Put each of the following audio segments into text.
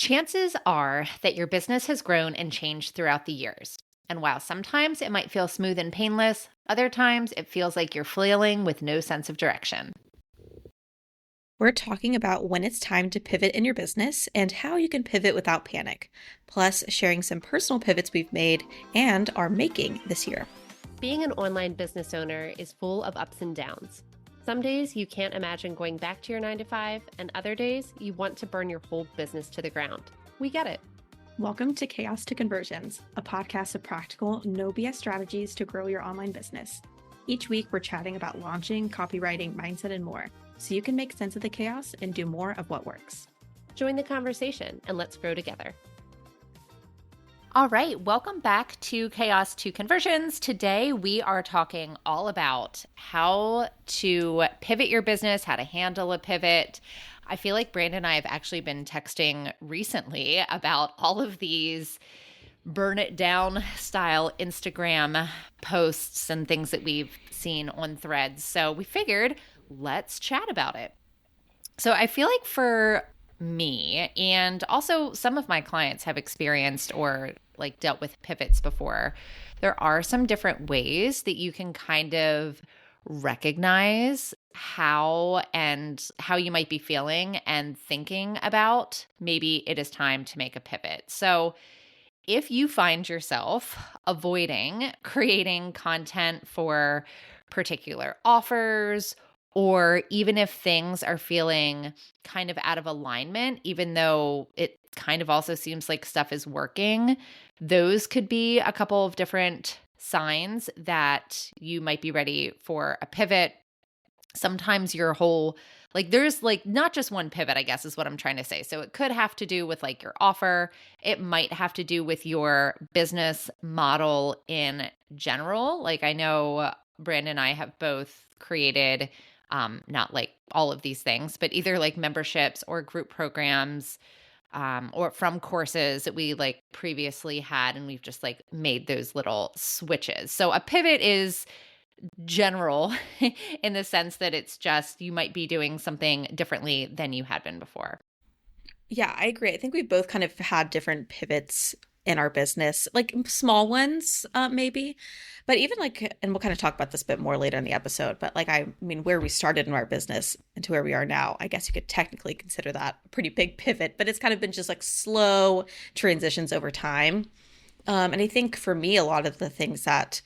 Chances are that your business has grown and changed throughout the years. And while sometimes it might feel smooth and painless, other times it feels like you're flailing with no sense of direction. We're talking about when it's time to pivot in your business and how you can pivot without panic, plus sharing some personal pivots we've made and are making this year. Being an online business owner is full of ups and downs. Some days you can't imagine going back to your 9 to 5, and other days you want to burn your whole business to the ground. We get it. Welcome to Chaos to Conversions, a podcast of practical, no BS strategies to grow your online business. Each week we're chatting about launching, copywriting, mindset, and more, so you can make sense of the chaos and do more of what works. Join the conversation and let's grow together. All right, welcome back to Chaos to Conversions. Today we are talking all about how to pivot your business, how to handle a pivot. I feel like Branda and I have actually been texting recently about all of these burn it down style Instagram posts and things that we've seen on Threads. So we figured let's chat about it. So I feel like for me, and also some of my clients have experienced or like dealt with pivots before, there are some different ways that you can kind of recognize how you might be feeling and thinking about maybe it is time to make a pivot. So if you find yourself avoiding creating content for particular offers, or even if things are feeling kind of out of alignment, even though it kind of also seems like stuff is working, those could be a couple of different signs that you might be ready for a pivot. Sometimes your whole, there's not just one pivot, I guess is what I'm trying to say. So it could have to do with your offer. It might have to do with your business model in general. I know Brandon and I have both created not all of these things, but either memberships or group programs, or from courses that we previously had, and we've just made those little switches. So a pivot is general in the sense that it's just you might be doing something differently than you had been before. Yeah, I agree. I think we've both kind of had different pivots in our business, small ones, maybe, but even and we'll kind of talk about this a bit more later in the episode, but I mean, where we started in our business and to where we are now, I guess you could technically consider that a pretty big pivot, but it's kind of been just slow transitions over time. And I think for me, a lot of the things that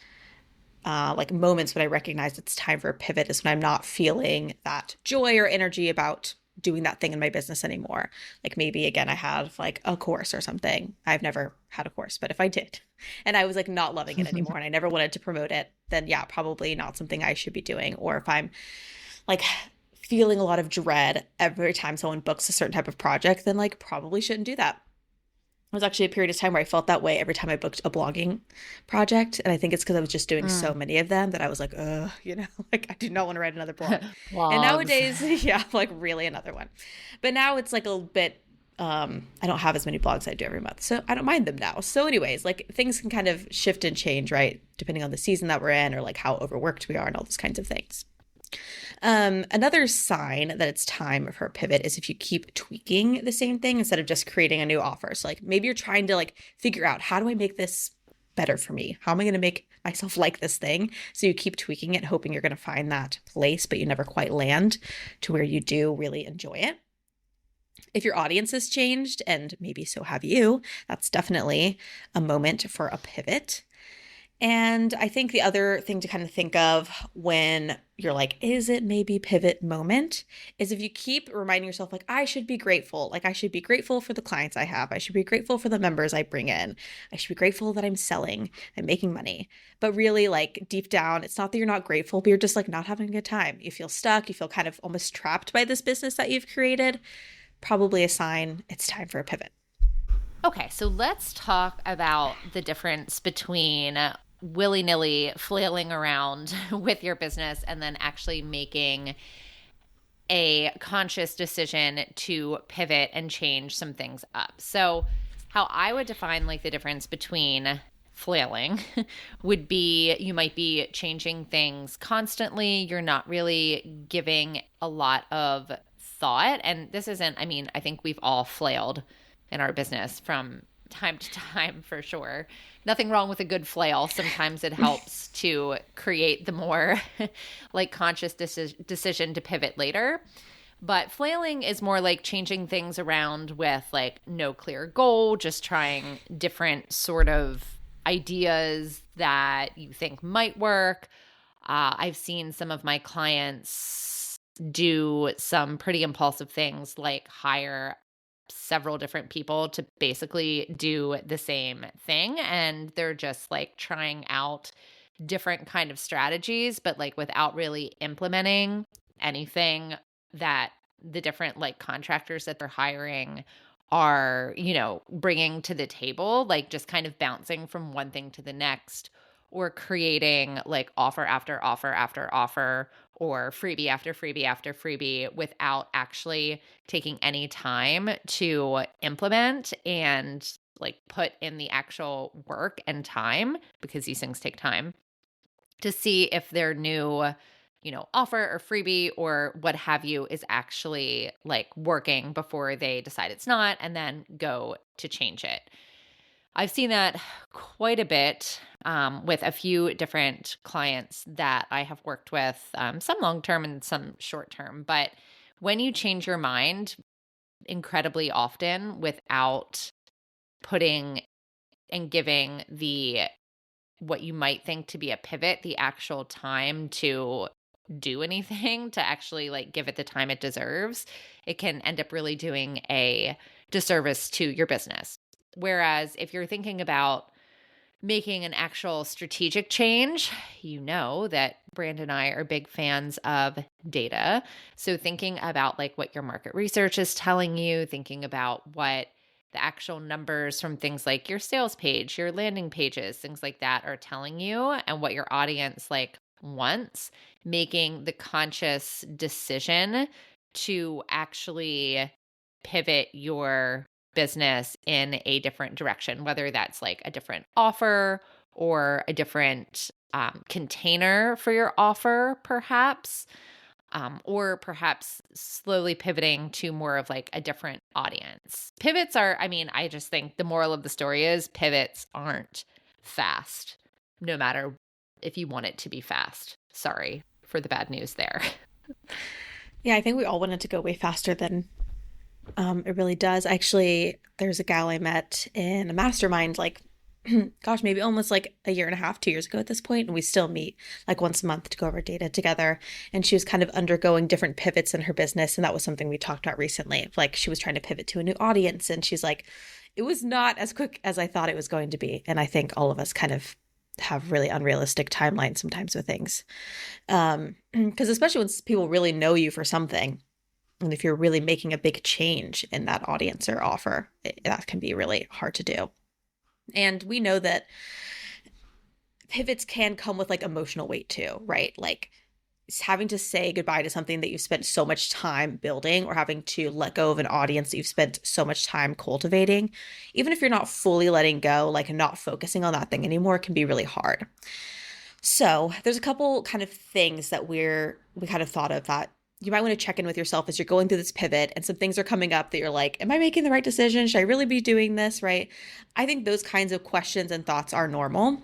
moments when I recognize it's time for a pivot is when I'm not feeling that joy or energy about doing that thing in my business anymore. Maybe again, I have a course or something. I've never had a course, but if I did and I was not loving it anymore and I never wanted to promote it, then yeah, probably not something I should be doing. Or if I'm feeling a lot of dread every time someone books a certain type of project, then probably shouldn't do that. It was actually a period of time where I felt that way every time I booked a blogging project. And I think it's because I was just doing so many of them that I was ugh, I do not want to write another blog. And nowadays, yeah, really another one. But now it's a bit, I don't have as many blogs as I do every month. So I don't mind them now. So anyways, things can kind of shift and change, right? Depending on the season that we're in or how overworked we are and all those kinds of things. Another sign that it's time for a pivot is if you keep tweaking the same thing instead of just creating a new offer. So maybe you're trying to figure out, how do I make this better for me? How am I going to make myself like this thing? So you keep tweaking it, hoping you're going to find that place, but you never quite land to where you do really enjoy it. If your audience has changed, and maybe so have you, that's definitely a moment for a pivot. And I think the other thing to kind of think of when you're is it maybe pivot moment, is if you keep reminding yourself, I should be grateful. I should be grateful for the clients I have. I should be grateful for the members I bring in. I should be grateful that I'm selling and making money. But really, deep down, it's not that you're not grateful, but you're just not having a good time. You feel stuck. You feel kind of almost trapped by this business that you've created. Probably a sign it's time for a pivot. Okay, so let's talk about the difference between willy-nilly flailing around with your business and then actually making a conscious decision to pivot and change some things up. So how I would define the difference between flailing would be you might be changing things constantly. You're not really giving a lot of thought. And this isn't, I think we've all flailed in our business from time to time, for sure. Nothing wrong with a good flail. Sometimes it helps to create the more like conscious decision to pivot later. But flailing is more like changing things around with like no clear goal, just trying different sort of ideas that you think might work. I've seen some of my clients do some pretty impulsive things like hire several different people to basically do the same thing. And they're just like trying out different kind of strategies, but like without really implementing anything that the different like contractors that they're hiring are, bringing to the table, like just kind of bouncing from one thing to the next or creating like offer after offer after offer or freebie after freebie after freebie without actually taking any time to implement and like put in the actual work and time, because these things take time, to see if their new offer or freebie or what have you is actually like working before they decide it's not and then go to change it. I've seen that quite a bit with a few different clients that I have worked with, some long-term and some short-term. But when you change your mind incredibly often without putting and giving what you might think to be a pivot, the actual time to do anything, to actually like give it the time it deserves, it can end up really doing a disservice to your business. Whereas if you're thinking about making an actual strategic change, you know that Brand and I are big fans of data. So thinking about like what your market research is telling you, thinking about what the actual numbers from things like your sales page, your landing pages, things like that are telling you, and what your audience like wants, making the conscious decision to actually pivot your business in a different direction, whether that's like a different offer or a different container for your offer, perhaps, or perhaps slowly pivoting to more of like a different audience. Pivots are, I just think the moral of the story is pivots aren't fast, no matter if you want it to be fast. Sorry for the bad news there. Yeah, I think we all want it to go way faster than it really does. Actually, there's a gal I met in a mastermind, like, gosh, maybe almost like a year and a half, 2 years ago at this point, and we still meet like once a month to go over data together. And she was kind of undergoing different pivots in her business, and that was something we talked about recently. Like she was trying to pivot to a new audience, and she's like, it was not as quick as I thought it was going to be. And I think all of us kind of have really unrealistic timelines sometimes with things, because especially when people really know you for something. And if you're really making a big change in that audience or offer, that can be really hard to do. And we know that pivots can come with like emotional weight too, right? Like having to say goodbye to something that you've spent so much time building, or having to let go of an audience that you've spent so much time cultivating. Even if you're not fully letting go, like not focusing on that thing anymore, can be really hard. So there's a couple kind of things that we kind of thought of that you might want to check in with yourself as you're going through this pivot, and some things are coming up that you're like, am I making the right decision? Should I really be doing this? Right? I think those kinds of questions and thoughts are normal.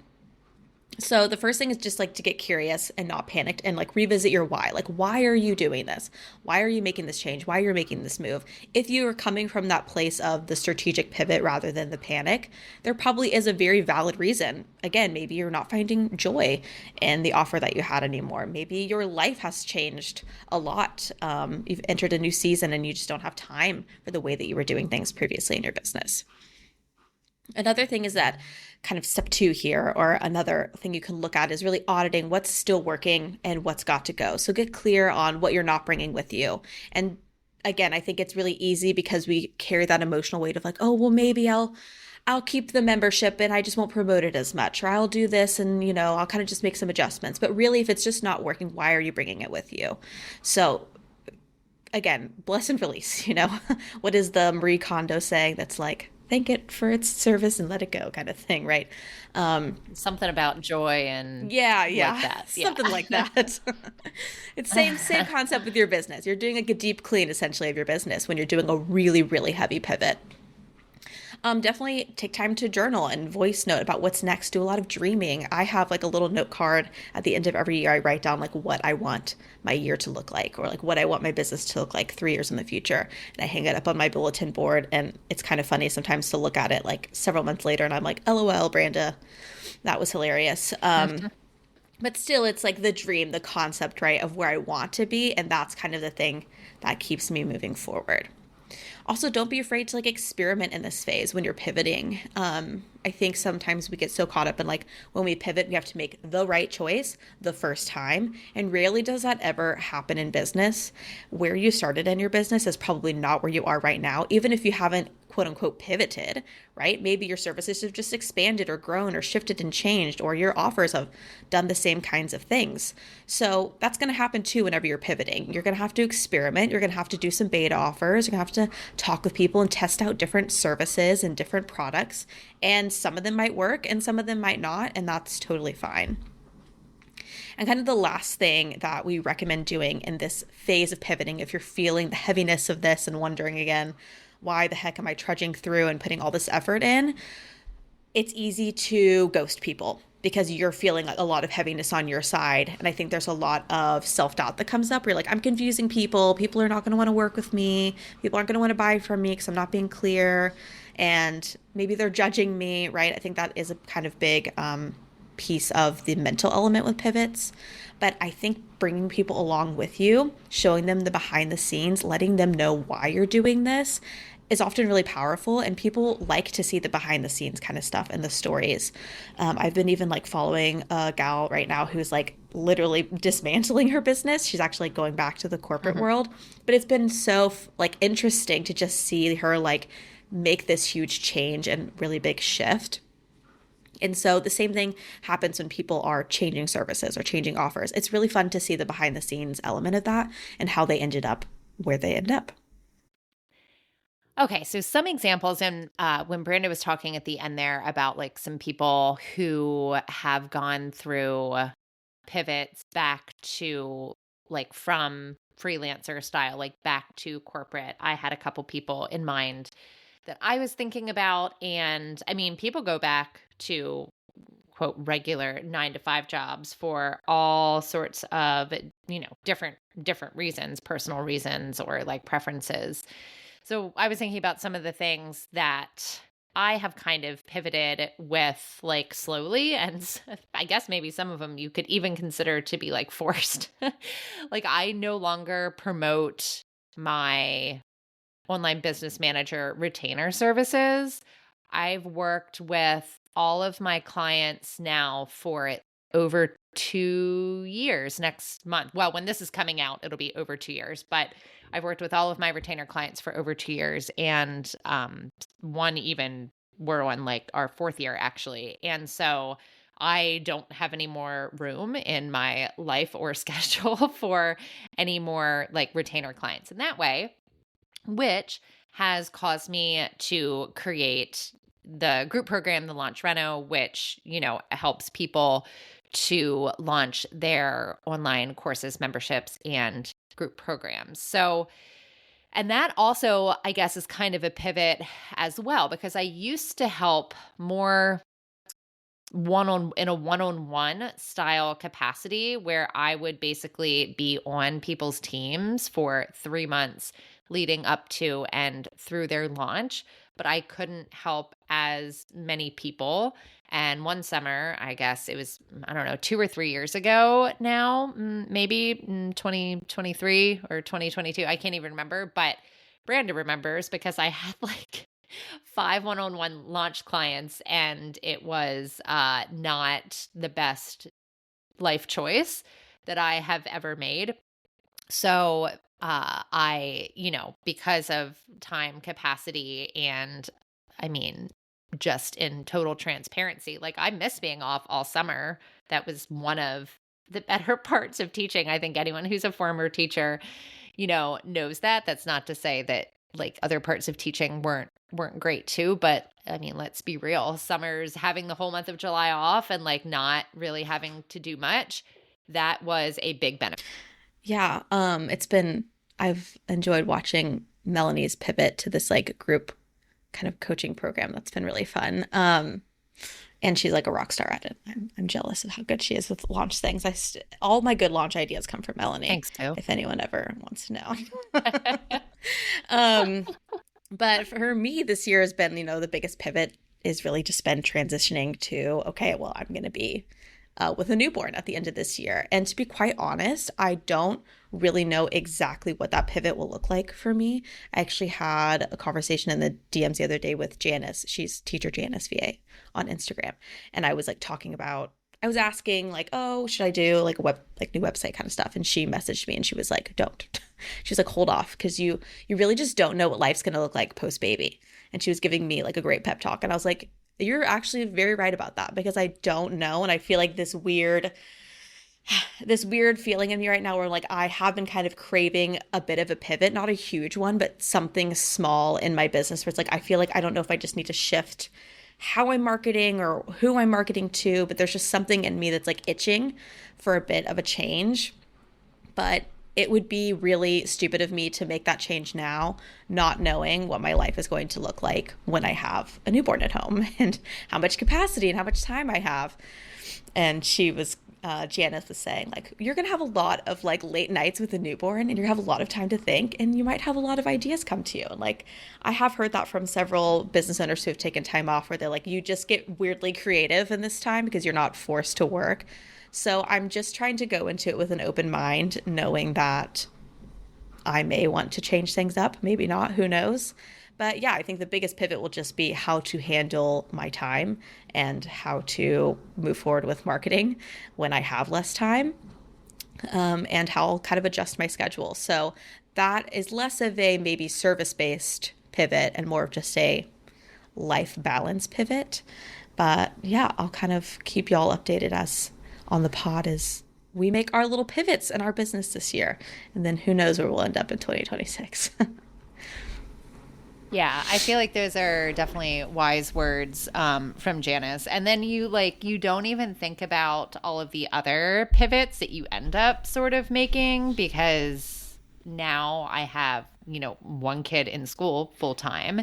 So the first thing is just like to get curious and not panicked, and like revisit your why. Like, why are you doing this? Why are you making this change? Why are you making this move? If you are coming from that place of the strategic pivot rather than the panic, there probably is a very valid reason. Again, maybe you're not finding joy in the offer that you had anymore. Maybe your life has changed a lot. You've entered a new season and you just don't have time for the way that you were doing things previously in your business. Another thing is that kind of step 2 here, or another thing you can look at, is really auditing what's still working and what's got to go. So get clear on what you're not bringing with you. And again, I think it's really easy because we carry that emotional weight of like, oh, well, maybe I'll keep the membership and I just won't promote it as much, or I'll do this and, I'll kind of just make some adjustments. But really, if it's just not working, why are you bringing it with you? So again, bless and release, what is the Marie Kondo saying that's like, thank it for its service and let it go kind of thing, right? Something about joy and yeah, like that. Something like that. It's same concept with your business. You're doing like a deep clean essentially of your business when you're doing a really, really heavy pivot. Definitely take time to journal and voice note about what's next. Do a lot of dreaming. I have like a little note card at the end of every year. I write down like what I want my year to look like, or like what I want my business to look like 3 years in the future. And I hang it up on my bulletin board. And it's kind of funny sometimes to look at it like several months later and I'm like, LOL, Branda, that was hilarious. But still, it's like the dream, the concept, right, of where I want to be. And that's kind of the thing that keeps me moving forward. Also, don't be afraid to like experiment in this phase when you're pivoting. I think sometimes we get so caught up in like when we pivot, we have to make the right choice the first time. And rarely does that ever happen in business. Where you started in your business is probably not where you are right now, even if you haven't quote unquote pivoted, right? Maybe your services have just expanded or grown or shifted and changed, or your offers have done the same kinds of things. So that's going to happen too whenever you're pivoting. You're going to have to experiment. You're going to have to do some beta offers. You're going to have to talk with people and test out different services and different products. And some of them might work and some of them might not. And that's totally fine. And kind of the last thing that we recommend doing in this phase of pivoting, if you're feeling the heaviness of this and wondering again, why the heck am I trudging through and putting all this effort in? It's easy to ghost people because you're feeling a lot of heaviness on your side. And I think there's a lot of self-doubt that comes up where you're like, I'm confusing people. People are not going to want to work with me. People aren't going to want to buy from me because I'm not being clear. And maybe they're judging me, right? I think that is a kind of big piece of the mental element with pivots. But I think bringing people along with you, showing them the behind the scenes, letting them know why you're doing this is often really powerful, and people like to see the behind the scenes kind of stuff and the stories. I've been even like following a gal right now who's like literally dismantling her business. She's actually going back to the corporate world, but it's been so like interesting to just see her like make this huge change and really big shift. And so the same thing happens when people are changing services or changing offers. It's really fun to see the behind the scenes element of that and how they ended up where they end up. Okay, so some examples, and when Branda was talking at the end there about like some people who have gone through pivots back to like from freelancer style, like back to corporate, I had a couple people in mind that I was thinking about. And I mean, people go back to quote regular 9 to 5 jobs for all sorts of, different reasons, personal reasons or like preferences. So I was thinking about some of the things that I have kind of pivoted with like slowly. And I guess maybe some of them you could even consider to be like forced. Like I no longer promote my online business manager retainer services. I've worked with all of my clients now for over 2 years next month. Well, when this is coming out, it'll be over 2 years, but I've worked with all of my retainer clients for over 2 years. And one even we're on like our 4th year actually. And so I don't have any more room in my life or schedule for any more like retainer clients in that way, which has caused me to create the group program, the Launch Reno, which, helps people to launch their online courses, memberships, and group programs. So, and that also, I guess, is kind of a pivot as well, because I used to help more in a one-on-one style capacity where I would basically be on people's teams for 3 months leading up to and through their launch, but I couldn't help as many people. And one summer, I guess it was, 2 or 3 years ago now, maybe 2023 or 2022. I can't even remember, but Branda remembers because I had like 5 one-on-one launch clients, and it was not the best life choice that I have ever made. So I, because of time capacity and I mean, just in total transparency, like I miss being off all summer. That was one of the better parts of teaching. I think anyone who's a former teacher, knows that. That's not to say that like other parts of teaching weren't great too, but I mean, let's be real. Summers having the whole month of July off and like not really having to do much, that was a big benefit. Yeah, I've enjoyed watching Melanie's pivot to this like group kind of coaching program that's been really fun. And she's like a rock star at it. I'm jealous of how good she is with launch things. All my good launch ideas come from Melanie. Thanks, too. If anyone ever wants to know. But for me, this year has been, the biggest pivot is really just been transitioning to, okay, well, I'm going to be with a newborn at the end of this year. And to be quite honest, I don't really know exactly what that pivot will look like for me. I actually had a conversation in the DMs the other day with Janice. She's teacher Janice VA on Instagram. And I was I was asking like, oh, should I do like a new website kind of stuff? And she messaged me and she was like, don't. She's like, hold off, because you really just don't know what life's going to look like post baby. And she was giving me like a great pep talk. And I was like, you're actually very right about that, because I don't know. And I feel like this weird feeling in me right now where like I have been kind of craving a bit of a pivot, not a huge one, but something small in my business where it's like, I feel like I don't know if I just need to shift how I'm marketing or who I'm marketing to, but there's just something in me that's like itching for a bit of a change. But it would be really stupid of me to make that change now, not knowing what my life is going to look like when I have a newborn at home and how much capacity and how much time I have. And Janice was saying, like, you're going to have a lot of like late nights with a newborn and you're going to have a lot of time to think and you might have a lot of ideas come to you. And like, I have heard that from several business owners who have taken time off where they're like, you just get weirdly creative in this time because you're not forced to work. So I'm just trying to go into it with an open mind, knowing that I may want to change things up, maybe not, who knows. But yeah, I think the biggest pivot will just be how to handle my time and how to move forward with marketing when I have less time, and how I'll kind of adjust my schedule. So that is less of a maybe service-based pivot and more of just a life balance pivot. But yeah, I'll kind of keep y'all updated as on the pod as we make our little pivots in our business this year. And then who knows where we'll end up in 2026. Yeah, I feel like those are definitely wise words from Janice. And then you don't even think about all of the other pivots that you end up sort of making, because now I have, one kid in school full time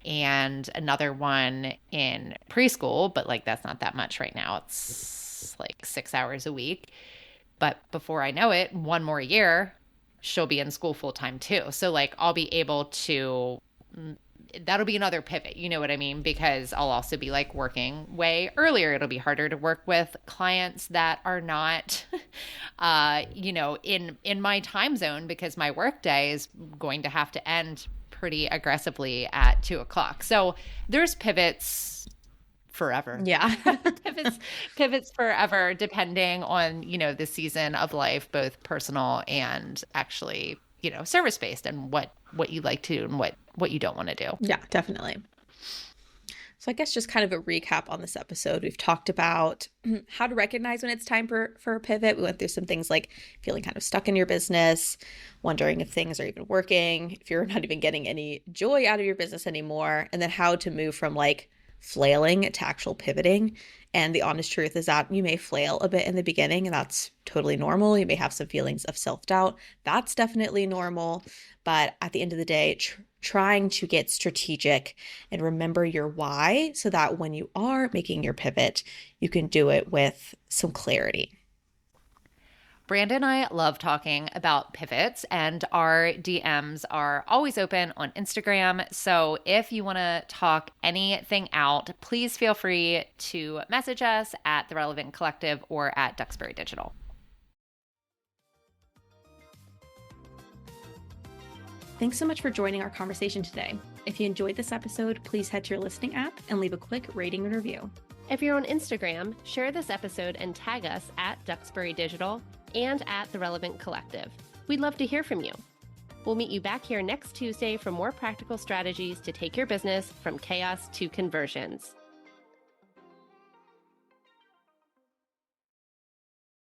and another one in preschool, but like that's not that much right now. It's like 6 hours a week. But before I know it, one more year, she'll be in school full time too. So like I'll be able to, that'll be another pivot, you know what I mean? Because I'll also be like working way earlier. It'll be harder to work with clients that are not, in my time zone, because my work day is going to have to end pretty aggressively at 2:00. So there's pivots forever. Yeah. pivots forever, depending on, the season of life, both personal and actually, service-based, and what you like to do and what you don't want to do. Yeah, definitely. So I guess just kind of a recap on this episode. We've talked about how to recognize when it's time for a pivot. We went through some things like feeling kind of stuck in your business, wondering if things are even working, if you're not even getting any joy out of your business anymore, and then how to move from like flailing to actual pivoting. And the honest truth is that you may flail a bit in the beginning, and that's totally normal. You may have some feelings of self-doubt. That's definitely normal. But at the end of the day, trying to get strategic and remember your why so that when you are making your pivot, you can do it with some clarity. Branda and I love talking about pivots, and our DMs are always open on Instagram. So if you want to talk anything out, please feel free to message us at The Relevant Collective or at Duxbury Digital. Thanks so much for joining our conversation today. If you enjoyed this episode, please head to your listening app and leave a quick rating and review. If you're on Instagram, share this episode and tag us at Duxbury Digital and at The Relevant Collective. We'd love to hear from you. We'll meet you back here next Tuesday for more practical strategies to take your business from chaos to conversions.